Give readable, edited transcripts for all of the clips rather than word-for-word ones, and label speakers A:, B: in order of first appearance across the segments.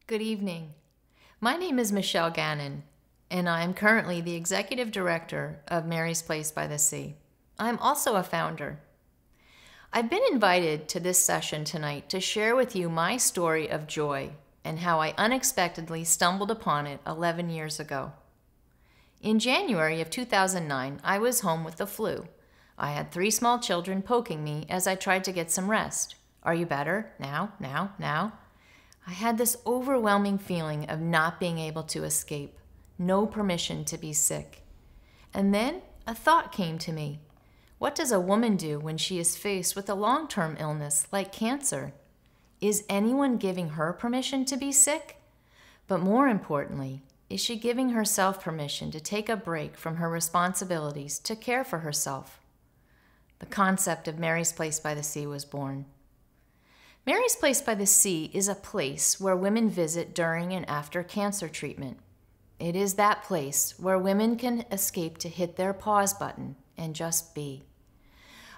A: Good evening. My name is Michelle Gannon, and I am currently the Executive Director of Mary's Place by the Sea. I'm also a founder. I've been invited to this session tonight to share with you my story of joy and how I unexpectedly stumbled upon it 11 years ago. In January of 2009, I was home with the flu. I had 3 small children poking me as I tried to get some rest. Are you better? Now. I had this overwhelming feeling of not being able to escape, no permission to be sick. And then a thought came to me. What does a woman do when she is faced with a long-term illness like cancer? Is anyone giving her permission to be sick? But more importantly, is she giving herself permission to take a break from her responsibilities to care for herself? The concept of Mary's Place by the Sea was born. Mary's Place by the Sea is a place where women visit during and after cancer treatment. It is that place where women can escape to hit their pause button and just be.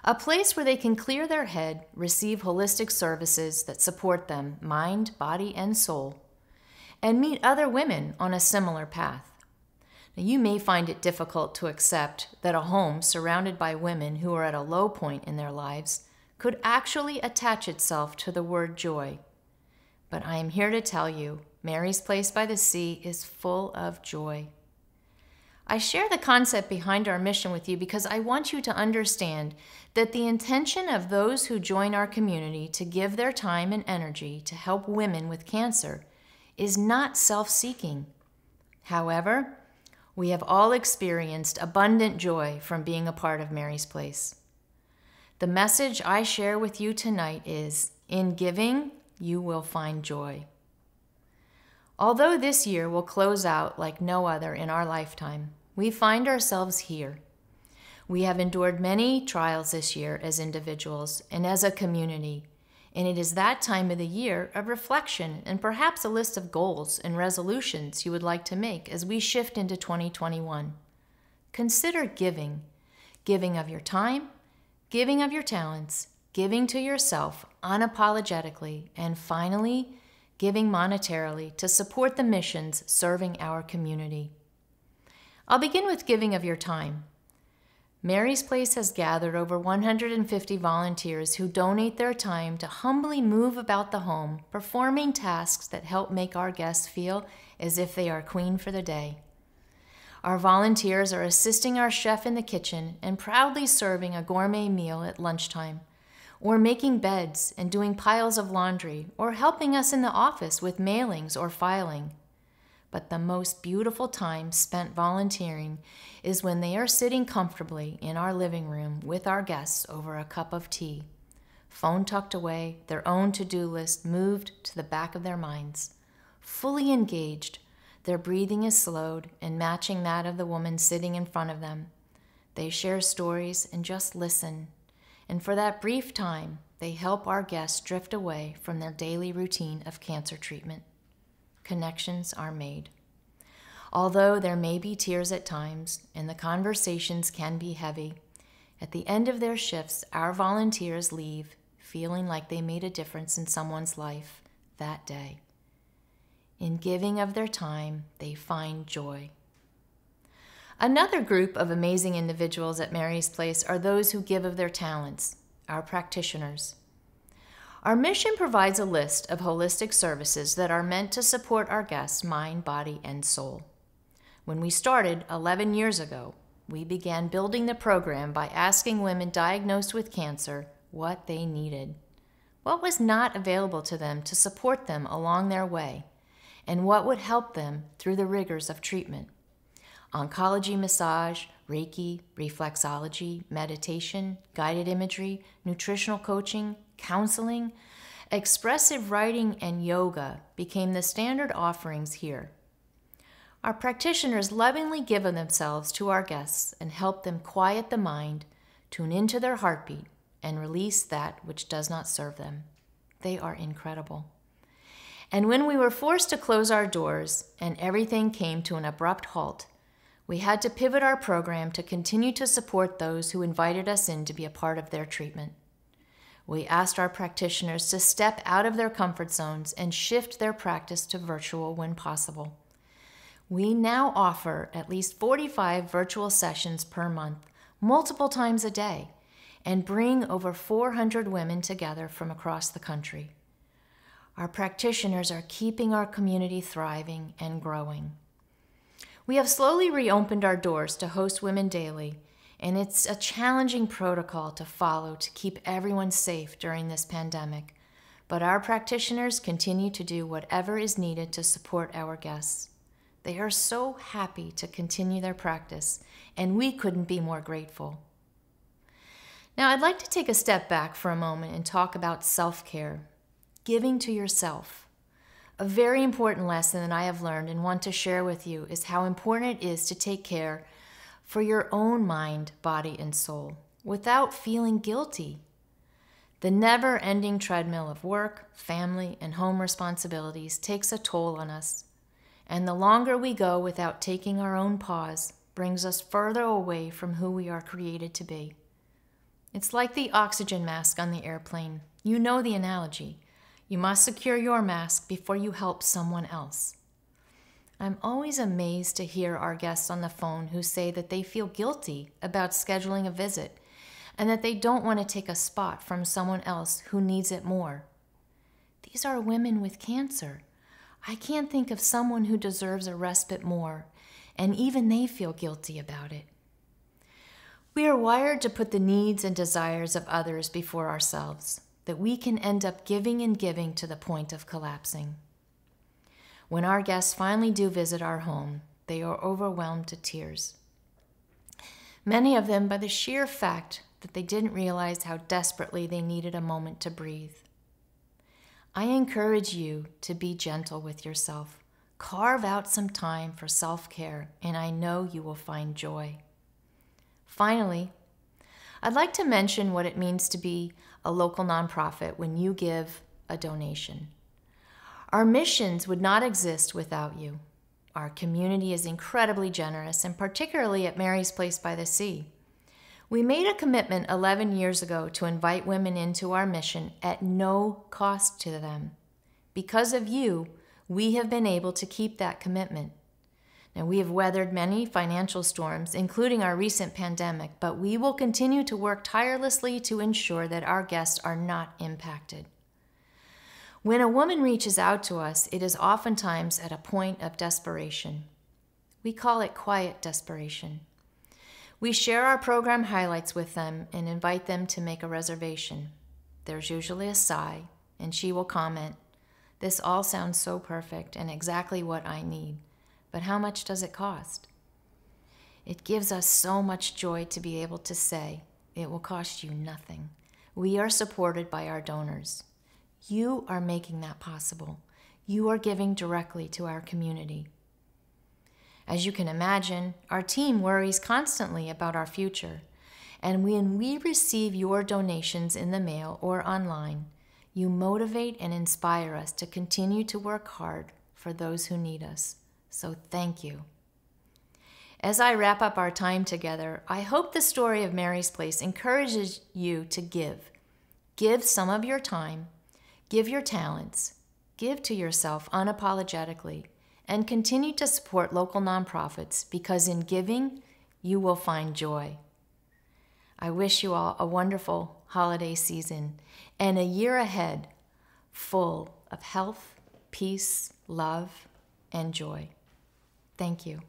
A: A place where they can clear their head, receive holistic services that support them, mind, body, and soul, and meet other women on a similar path. Now, you may find it difficult to accept that a home surrounded by women who are at a low point in their lives could actually attach itself to the word joy. But I am here to tell you, Mary's Place by the Sea is full of joy. I share the concept behind our mission with you because I want you to understand that the intention of those who join our community to give their time and energy to help women with cancer is not self-seeking. However, we have all experienced abundant joy from being a part of Mary's Place. The message I share with you tonight is, in giving, you will find joy. Although this year will close out like no other in our lifetime, we find ourselves here. We have endured many trials this year as individuals and as a community, and it is that time of the year of reflection and perhaps a list of goals and resolutions you would like to make as we shift into 2021. Consider giving of your time, giving of your talents, giving to yourself unapologetically, and finally, giving monetarily to support the missions serving our community. I'll begin with giving of your time. Mary's Place has gathered over 150 volunteers who donate their time to humbly move about the home, performing tasks that help make our guests feel as if they are queen for the day. Our volunteers are assisting our chef in the kitchen and proudly serving a gourmet meal at lunchtime, or making beds and doing piles of laundry, or helping us in the office with mailings or filing. But the most beautiful time spent volunteering is when they are sitting comfortably in our living room with our guests over a cup of tea, phone tucked away, their own to-do list moved to the back of their minds, fully engaged. Their breathing is slowed and matching that of the woman sitting in front of them. They share stories and just listen. And for that brief time, they help our guests drift away from their daily routine of cancer treatment. Connections are made. Although there may be tears at times and the conversations can be heavy, at the end of their shifts, our volunteers leave feeling like they made a difference in someone's life that day. In giving of their time, they find joy. Another group of amazing individuals at Mary's Place are those who give of their talents, our practitioners. Our mission provides a list of holistic services that are meant to support our guests' mind, body, and soul. When we started 11 years ago, we began building the program by asking women diagnosed with cancer what they needed, what was not available to them to support them along their way, and what would help them through the rigors of treatment. Oncology massage, Reiki, reflexology, meditation, guided imagery, nutritional coaching, counseling, expressive writing, and yoga became the standard offerings here. Our practitioners lovingly give of themselves to our guests and help them quiet the mind, tune into their heartbeat, and release that which does not serve them. They are incredible. And when we were forced to close our doors and everything came to an abrupt halt, we had to pivot our program to continue to support those who invited us in to be a part of their treatment. We asked our practitioners to step out of their comfort zones and shift their practice to virtual when possible. We now offer at least 45 virtual sessions per month, multiple times a day, and bring over 400 women together from across the country. Our practitioners are keeping our community thriving and growing. We have slowly reopened our doors to host women daily, and it's a challenging protocol to follow to keep everyone safe during this pandemic, but our practitioners continue to do whatever is needed to support our guests. They are so happy to continue their practice, and we couldn't be more grateful. Now, I'd like to take a step back for a moment and talk about self-care, giving to yourself. A very important lesson that I have learned and want to share with you is how important it is to take care for your own mind, body, and soul without feeling guilty. The never-ending treadmill of work, family, and home responsibilities takes a toll on us, and the longer we go without taking our own pause brings us further away from who we are created to be. It's like the oxygen mask on the airplane. You know the analogy. You must secure your mask before you help someone else. I'm always amazed to hear our guests on the phone who say that they feel guilty about scheduling a visit and that they don't want to take a spot from someone else who needs it more. These are women with cancer. I can't think of someone who deserves a respite more, and even they feel guilty about it. We are wired to put the needs and desires of others before ourselves, that we can end up giving and giving to the point of collapsing. When our guests finally do visit our home, they are overwhelmed to tears. Many of them by the sheer fact that they didn't realize how desperately they needed a moment to breathe. I encourage you to be gentle with yourself. Carve out some time for self-care, and I know you will find joy. Finally, I'd like to mention what it means to be a local nonprofit when you give a donation. Our missions would not exist without you. Our community is incredibly generous, and particularly at Mary's Place by the Sea. We made a commitment 11 years ago to invite women into our mission at no cost to them. Because of you, we have been able to keep that commitment. Now, we have weathered many financial storms, including our recent pandemic, but we will continue to work tirelessly to ensure that our guests are not impacted. When a woman reaches out to us, it is oftentimes at a point of desperation. We call it quiet desperation. We share our program highlights with them and invite them to make a reservation. There's usually a sigh, and she will comment, "This all sounds so perfect and exactly what I need. But how much does it cost?" It gives us so much joy to be able to say, "It will cost you nothing. We are supported by our donors. You are making that possible. You are giving directly to our community." As you can imagine, our team worries constantly about our future. And when we receive your donations in the mail or online, you motivate and inspire us to continue to work hard for those who need us. So thank you. As I wrap up our time together, I hope the story of Mary's Place encourages you to give. Give some of your time, give your talents, give to yourself unapologetically, and continue to support local nonprofits, because in giving, you will find joy. I wish you all a wonderful holiday season and a year ahead full of health, peace, love, and joy. Thank you.